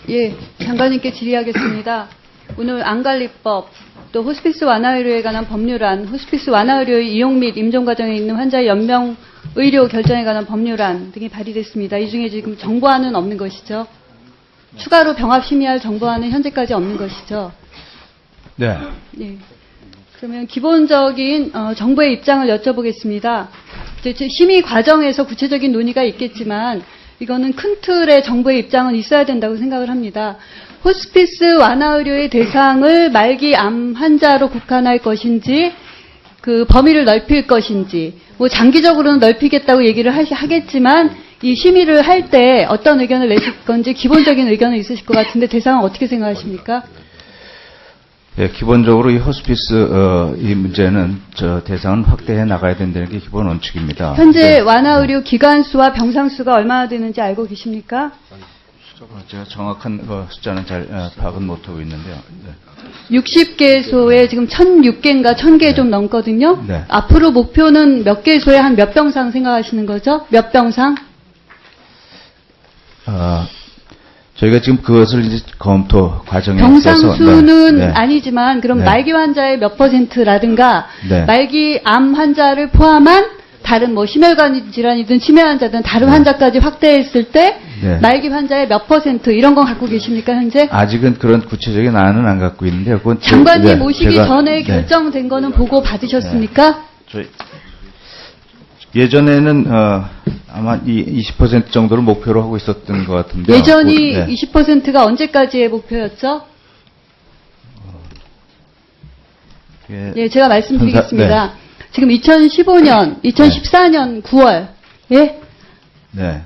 예, 장관님께 질의하겠습니다. 오늘 안관리법, 또 호스피스 완화의료에 관한 법률안, 호스피스 완화의료의 이용 및 임종 과정에 있는 환자의 연명 의료 결정에 관한 법률안 등이 발의됐습니다. 이 중에 지금 정보안은 없는 것이죠? 추가로 병합 심의할 정보안은 현재까지 없는 것이죠? 네. 네. 그러면 기본적인 정부의 입장을 여쭤보겠습니다. 이제 심의 과정에서 구체적인 논의가 있겠지만 이거는 큰 틀의 정부의 입장은 있어야 된다고 생각을 합니다. 호스피스 완화의료의 대상을 말기 암 환자로 국한할 것인지 그 범위를 넓힐 것인지 뭐 장기적으로는 넓히겠다고 얘기를 하겠지만 이 심의를 할 때 어떤 의견을 내실 건지 기본적인 의견은 있으실 것 같은데 대상은 어떻게 생각하십니까? 예, 기본적으로 이 호스피스 이 문제는 대상은 확대해 나가야 된다는 게 기본 원칙입니다. 현재 완화의료 기관 수와 병상 수가 얼마나 되는지 알고 계십니까? 제가 정확한 숫자는 잘 파악은 못하고 있는데요. 네. 60개소에 지금 1,006개인가 1,000개 좀 넘거든요. 네. 앞으로 목표는 몇 개소에 한 몇 병상 생각하시는 거죠? 몇 병상? 저희가 지금 그것을 이제 검토 과정에 병상 있어서 수는 네. 아니지만 그럼 네. 말기 환자의 몇 %라든가 네. 말기 암 환자를 포함한 다른 뭐 심혈관 질환이든 치매 환자든 다른 환자까지 확대했을 때 네. 말기 환자의 몇 % 이런 건 갖고 계십니까 현재? 아직은 그런 구체적인 안은 안 갖고 있는데요. 그건 장관님 네, 모시기 제가, 전에 네. 결정된 거는 보고 받으셨습니까? 저희 예전에는 아마 이 20% 정도를 목표로 하고 있었던 것 같은데 예전이 네. 20%가 언제까지의 목표였죠? 예, 제가 말씀드리겠습니다. 네. 지금 2015년, 2014년 9월, 예? 네.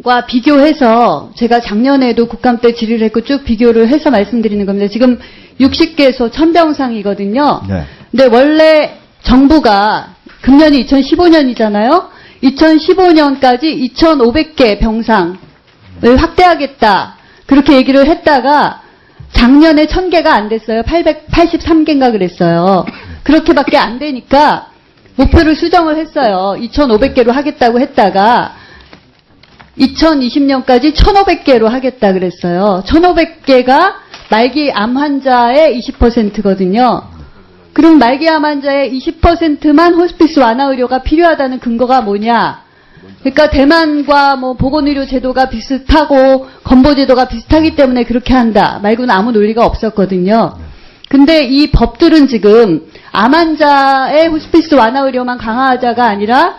과 비교해서 제가 작년에도 국감 때 질의를 했고 쭉 비교를 해서 말씀드리는 겁니다. 지금 60개소 1000병상이거든요. 네. 근데 원래 정부가 금년이 2015년이잖아요. 2015년까지 2,500개 병상을 확대하겠다. 그렇게 얘기를 했다가 작년에 1,000개가 안 됐어요. 883개인가 그랬어요. 그렇게밖에 안 되니까 목표를 수정을 했어요. 2,500개로 하겠다고 했다가 2020년까지 1,500개로 하겠다 그랬어요. 1,500개가 말기 암 환자의 20%거든요. 그럼 말기 암 환자의 20%만 호스피스 완화 의료가 필요하다는 근거가 뭐냐? 그러니까 대만과 뭐 보건의료 제도가 비슷하고 건보 제도가 비슷하기 때문에 그렇게 한다 말고는 아무 논리가 없었거든요. 근데 이 법들은 지금 암 환자의 호스피스 완화 의료만 강화하자가 아니라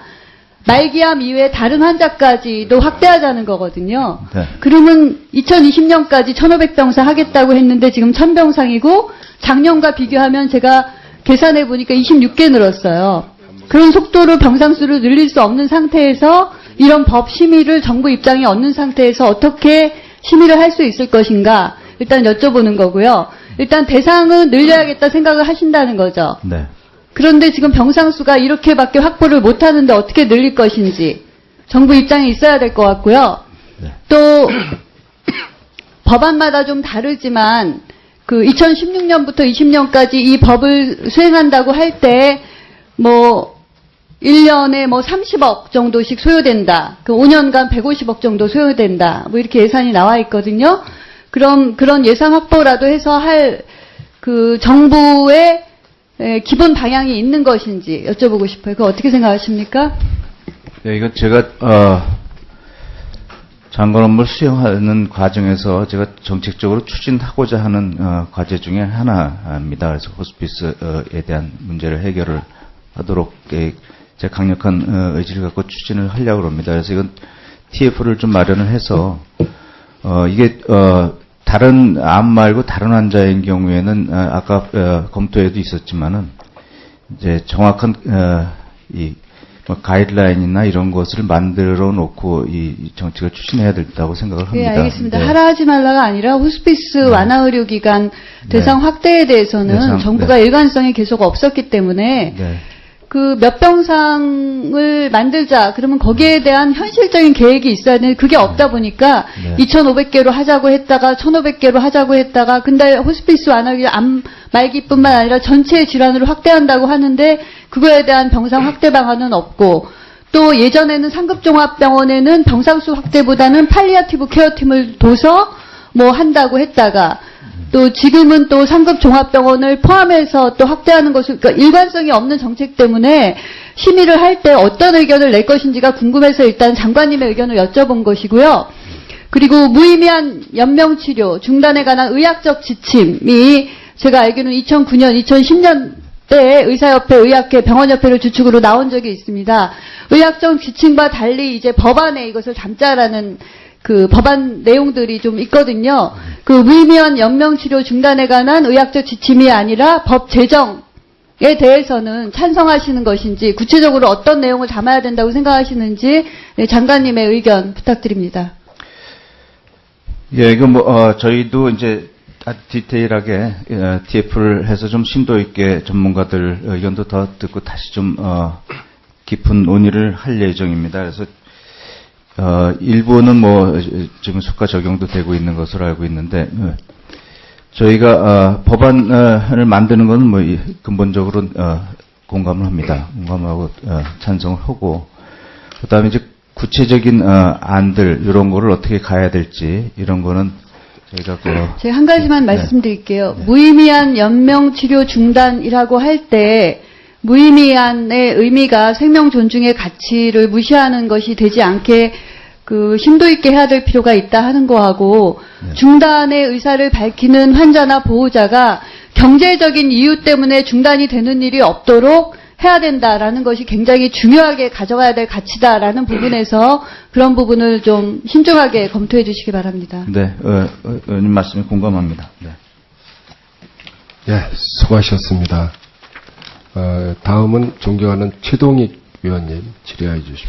말기암 이외에 다른 환자까지도 확대하자는 거거든요. 네. 그러면 2020년까지 1,500병상 하겠다고 했는데 지금 1,000병상이고 작년과 비교하면 제가 계산해 보니까 26개 늘었어요. 그런 속도로 병상 수를 늘릴 수 없는 상태에서 이런 법 심의를 정부 입장이 없는 상태에서 어떻게 심의를 할 수 있을 것인가 일단 여쭤보는 거고요. 일단 대상은 늘려야겠다 생각을 하신다는 거죠. 네. 그런데 지금 병상 수가 이렇게밖에 확보를 못 하는데 어떻게 늘릴 것인지 정부 입장이 있어야 될 것 같고요. 네. 또 법안마다 좀 다르지만 그 2016년부터 20년까지 이 법을 수행한다고 할 때 뭐 1년에 뭐 30억 정도씩 소요된다. 그 5년간 150억 정도 소요된다. 뭐 이렇게 예산이 나와 있거든요. 그럼 그런 예산 확보라도 해서 할 그 정부의 기본 방향이 있는 것인지 여쭤보고 싶어요. 그거 어떻게 생각하십니까? 네, 이건 제가 장관 업무를 수행하는 과정에서 제가 정책적으로 추진하고자 하는 과제 중에 하나입니다. 그래서 호스피스에 대한 문제를 해결을 하도록 제 강력한 의지를 갖고 추진을 하려고 합니다. 그래서 이건 TF를 좀 마련을 해서 이게 다른 암 말고 다른 환자인 경우에는 아까 검토에도 있었지만은 이제 정확한 이 가이드라인이나 이런 것을 만들어 놓고 이 정책을 추진해야 된다고 생각을 합니다. 네, 알겠습니다. 네. 하라 하지 말라가 아니라 호스피스 완화 의료 기관 대상 확대에 대해서는 정부가 일관성이 계속 없었기 때문에 네. 그 몇 병상을 만들자 그러면 거기에 대한 현실적인 계획이 있어야 되는데 그게 없다 보니까 네. 2,500개로 하자고 했다가 1,500개로 하자고 했다가 근데 호스피스 완화 의료 암 말기뿐만 아니라 전체 질환으로 확대한다고 하는데 그거에 대한 병상 확대 방안은 없고 또 예전에는 상급종합병원에는 병상수 확대보다는 팔리아티브 케어팀을 둬서 뭐 한다고 했다가 또 지금은 또 상급 종합병원을 포함해서 또 확대하는 것을 그러니까 일관성이 없는 정책 때문에 심의를 할 때 어떤 의견을 낼 것인지가 궁금해서 일단 장관님의 의견을 여쭤본 것이고요. 그리고 무의미한 연명치료 중단에 관한 의학적 지침이 제가 알기로는 2009년, 2010년 때에 의사협회, 의학회, 병원협회를 주축으로 나온 적이 있습니다. 의학적 지침과 달리 이제 법안에 이것을 담자라는 그 법안 내용들이 좀 있거든요. 그 무의미한 연명치료 중단에 관한 의학적 지침이 아니라 법 제정에 대해서는 찬성하시는 것인지 구체적으로 어떤 내용을 담아야 된다고 생각하시는지 장관님의 의견 부탁드립니다. 예, 이거 저희도 이제 디테일하게 TF를 해서 좀 심도 있게 전문가들 의견도 더 듣고 다시 좀 깊은 논의를 할 예정입니다. 그래서 일부는 지금 수가 적용도 되고 있는 것으로 알고 있는데 저희가 법안을 만드는 것은 근본적으로 공감을 합니다. 공감하고 찬성을 하고 그다음에 이제 구체적인 안들 이런 거를 어떻게 가야 될지 이런 거는 저희가 제가 한 가지만 말씀드릴게요. 네. 무의미한 연명치료 중단이라고 할 때 무의미한의 의미가 생명 존중의 가치를 무시하는 것이 되지 않게 그 심도 있게 해야 될 필요가 있다 하는 거하고 중단의 의사를 밝히는 환자나 보호자가 경제적인 이유 때문에 중단이 되는 일이 없도록 해야 된다라는 것이 굉장히 중요하게 가져가야 될 가치다라는 부분에서 그런 부분을 좀 신중하게 검토해 주시기 바랍니다. 네, 의원님 말씀에 공감합니다. 네. 예, 수고하셨습니다. 다음은 존경하는 최동익 위원님 질의해 주십시오.